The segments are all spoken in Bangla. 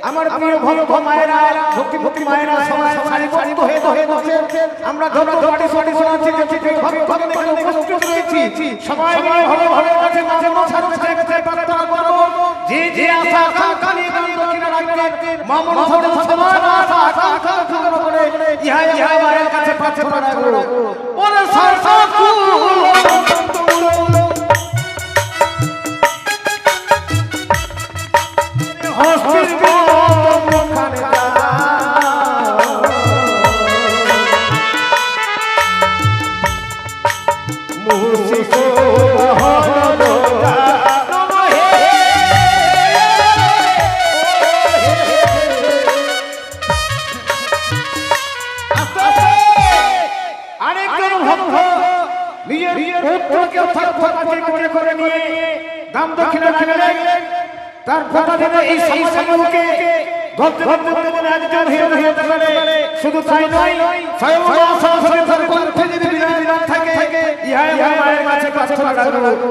আমার প্রিয় ভক্ত মায়েরা ভক্তি মায়েরা সবাই সারিবদ্ধ হয়ে বসে আমরা ধন্যবাদ শোনাচ্ছি ভক্ত উপস্থিত রয়েছি সবাই ভালো ভালো আছে মাঝে মাঝে প্রার্থনা করব যে আশা আকাঙ্ক্ষা নিয়ে দক্ষিণ রাজ্যের মামুন সবার আশা আকাঙ্ক্ষা পূরণ করে ইহা মায়ের কাছে প্রার্থনা করব ওরে সরসাকু দাম দক্ষিণা তার কথা দিনে এই সমস্যাগুলোকে গল্প হয়ে পারে শুধু তাই নয় স্বয়ং সরস্বতী তার কণ্ঠে যদি বিরাজমান থাকে ইহাই মায়ের কাছে প্রার্থনা করব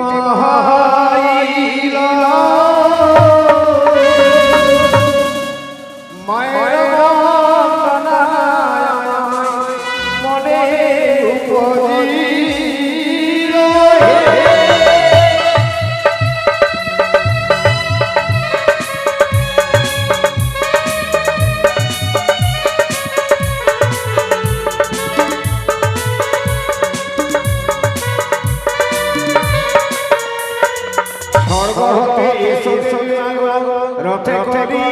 হইল মায়ের মনে উপজিল রথে করি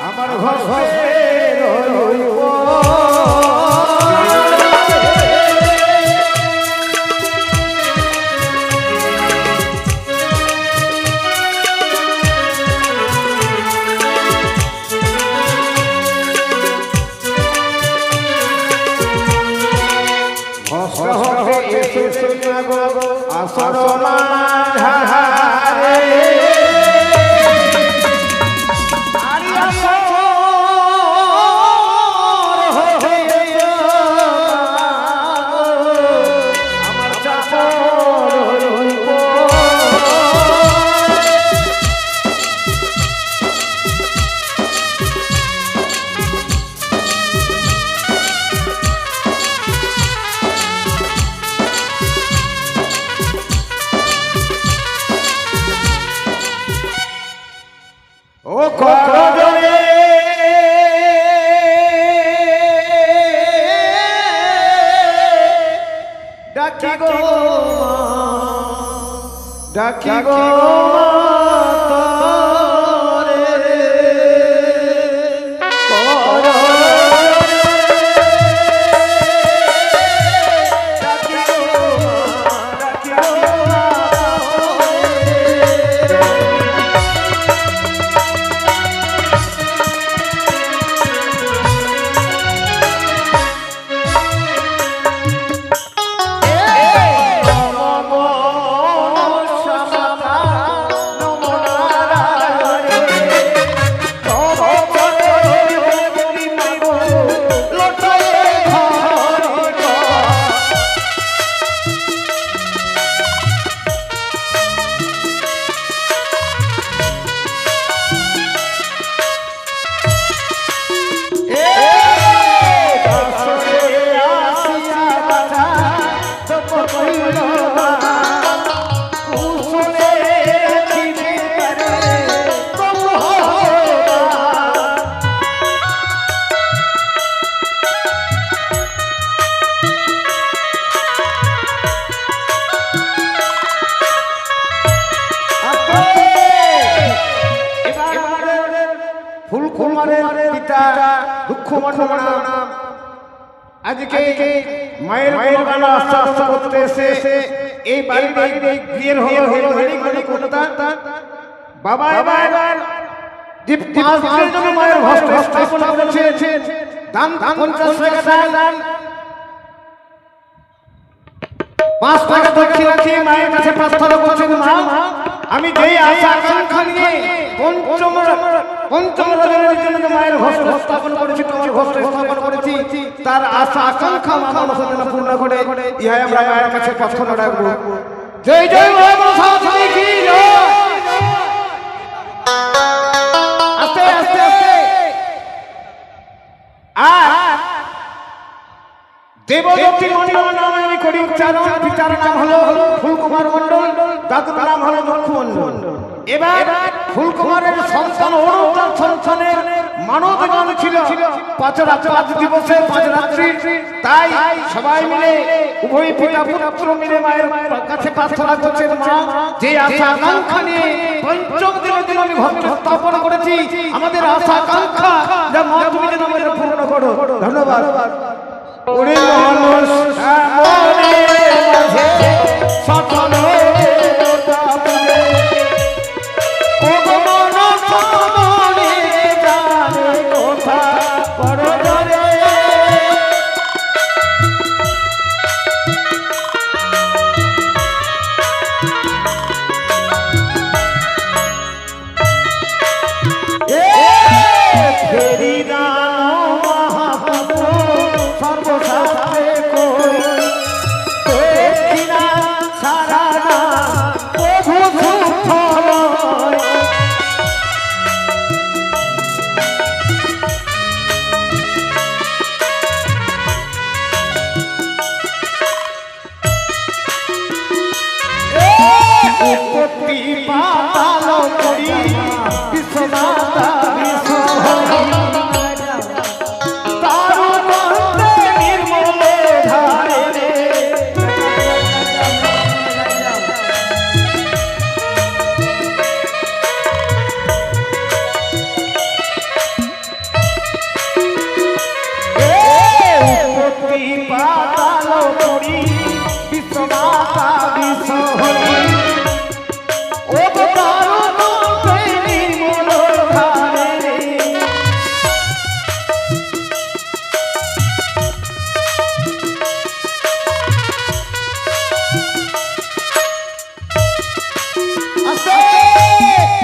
আমার ঘর ও করজনে ডাকি গো পিতা দুঃখ আজকে মায়ের বাগান আস্তে করতে এসে এই বাড়ির বিয়ের বাবা এবার যে 5 দিনের জন্য মায়ের ভস্ম স্থাপন করেছেন দান 50 টাকা দান 5 টাকা দক্ষিণা খেয়ে মায়ের কাছে প্রার্থনা করছেন মা আমি যেই আশা আকাঙ্ক্ষা নিয়ে পঞ্চম রজনীর জন্য মায়ের ভস্ম স্থাপন করেছি তোমার ভস্ম স্থাপন করেছি তার আশা আকাঙ্ক্ষা মা মনসা পূর্ণ করে ইহাই আমরা মায়ের কাছে প্রার্থনা রাখবো জয় জয় মা মনসা কি জয় আস্তে আস্তে আস্তে আর দেবদত্তি মন্ডল নামে আমি করি উচ্চারণ পিতার নাম হলো ফুলকুমার মন্ডল দাদুর নাম হলো লক্ষ্মী মন্ডল এবার ফুলকুমারের সন্তান অরুণ সন্তানের মানবগান ছিল 5 দিবসে 5 রাত্রি তাই সবাই মিলে উভয় পিতা পুত্র মিলে মায়ের কাছে প্রার্থনা করছেন মা যে আশা আকাঙ্ক্ষা নিয়ে পঞ্চম দিন আমি ভস্ম স্থাপন করেছি আমাদের আশা আকাঙ্ক্ষা যা মা তুমি যেন আমাদের পূর্ণ করো ধন্যবাদ ওরে মানুষ মনে মাঝে সকলে তাপরে ও মন মনে জানে কথা পরদরে এ ফেরি উৎপত্তি পাতাল পুরী বিশ্বমাতা বিশ্বহরি তার মধ্যে নির্মল ধারে উৎপত্তি পাতাল পুরী বিশ্বমাতা বিশ্বহরি ও তার মধ্যে নির্মল ধারে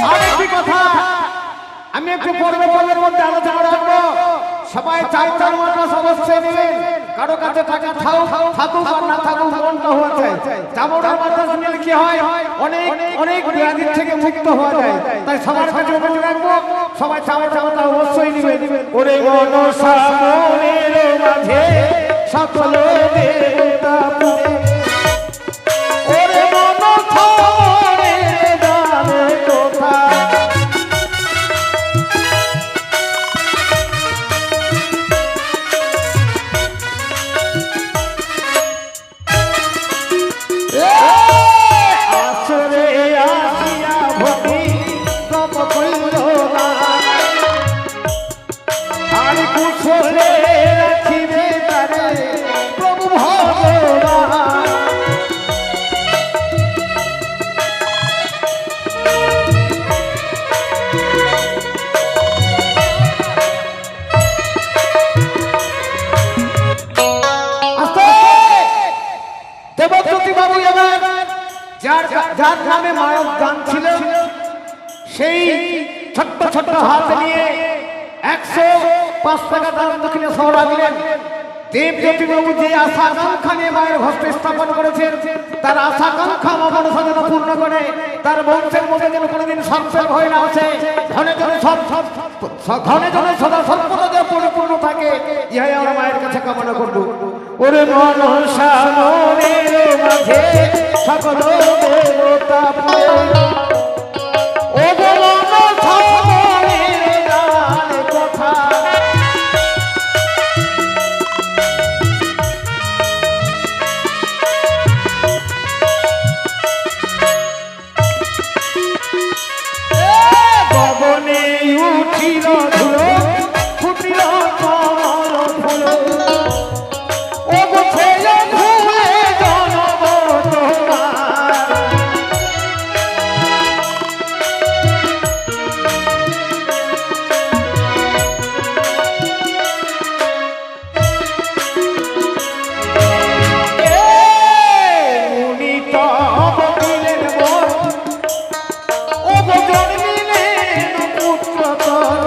আরেকটি কথা আমি একটু পর্বের মধ্যে আলোচনা রাখবো সবাই 4 মাস অবশ্যই নেবেন কারো কাছে টাকা থাকুক আর না থাকুক মনটা হওয়া চাই চামড়ার বাতাস নিলে কি হয় অনেক অনেক ব্যাধির থেকে মুক্ত হওয়া যায় তাই সবার কাছে অনুরোধ রাখবো সবাই চামড়া অবশ্যই নেবেন ওরে মনসা মনের মাঝে সকল দেবতা পুরে ওরে মনসা মনের জানে কথা আসরে আসিয়া ভক্তি তপ কইল না আর কুশলে রাখিবে তারে প্রভু ভগবান দেবজ্যোতি বাবু এবার যার নামে মায়ক গান ছিল সেই ছোট্ট ছোট্ট হাত নিয়ে 105 টাকা দাম দক্ষিণে সহরা দিলেন দেবজ্যোতি বাবু যে আশা আকাঙ্ক্ষা নিয়ে মায়ের হস্তে স্থাপন করেছেন তার আশা আকাঙ্ক্ষা মনসা যেন পূর্ণ করে তার বংশের মধ্যে যেন কোনোদিন সংসার হয় না আছে ধনে ধনে সদা সর্বদা যেন পরিপূর্ণ থাকে ইহাই আমরা মায়ের কাছে কামনা করব ওরে মনসা মনের মাঝে সকল দেবতা পুরে ও মনসা মনের জানে কথা গগনে উঠিল ধুলো ফুটিল কমল ফুল ও ছেলে ফুলে জনম তোমার মুনি তব দিলেন মন ও জন্মিলেন পুত্রতর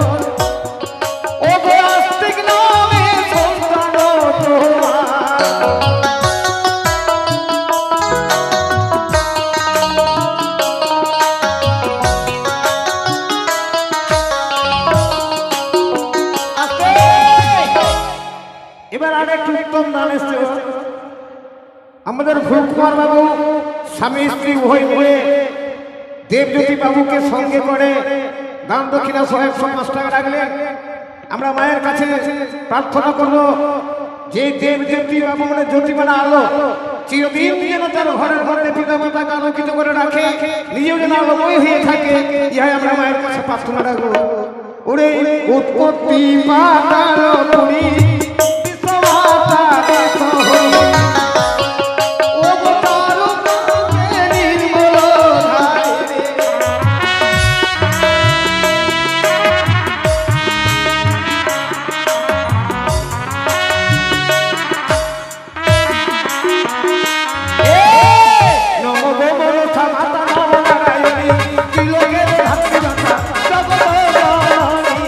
ও আস্তিক নামে সন্তান তোমার এবার আরেকটু উত্তম দান এসছে আমাদের ফুলকুমার বাবু স্বামী স্ত্রী উভয় মিলে দেবজ্যোতি বাবুকে সঙ্গে করে দান দক্ষিণা 105 টাকা রাখলেন আমরা মায়ের কাছে প্রার্থনা করব যে দেবজ্যোতি বাবু মানে জ্যোতি মানে আলো চিরদিন যেন তার ঘরের মধ্যে পিতা মাতাকে আলোকিত করে রাখে নিজেও যেন আলোময় হয়ে থাকে ইহাই আমরা মায়ের কাছে প্রার্থনা রাখবো ওরে উৎপত্তি পাতাল পুরী বিশ্বমাতা বিশ্বহরি ও তার মধ্যে নির্মল ধারে নমো মনসা মাতা নমো নারায়ণী ত্রিলোকের ধাত্রী মাতা জগৎ জননী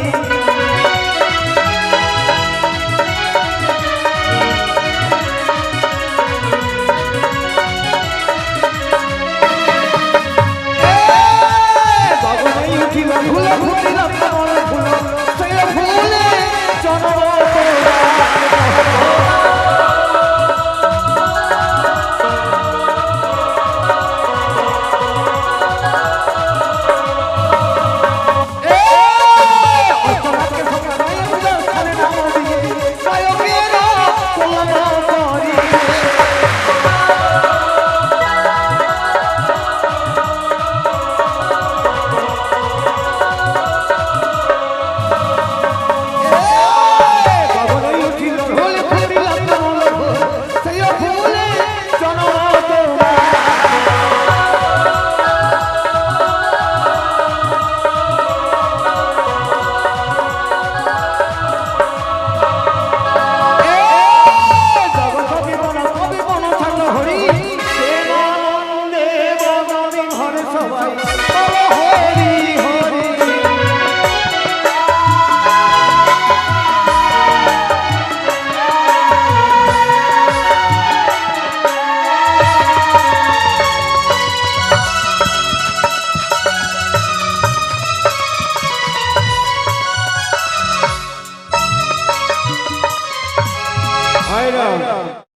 হেরি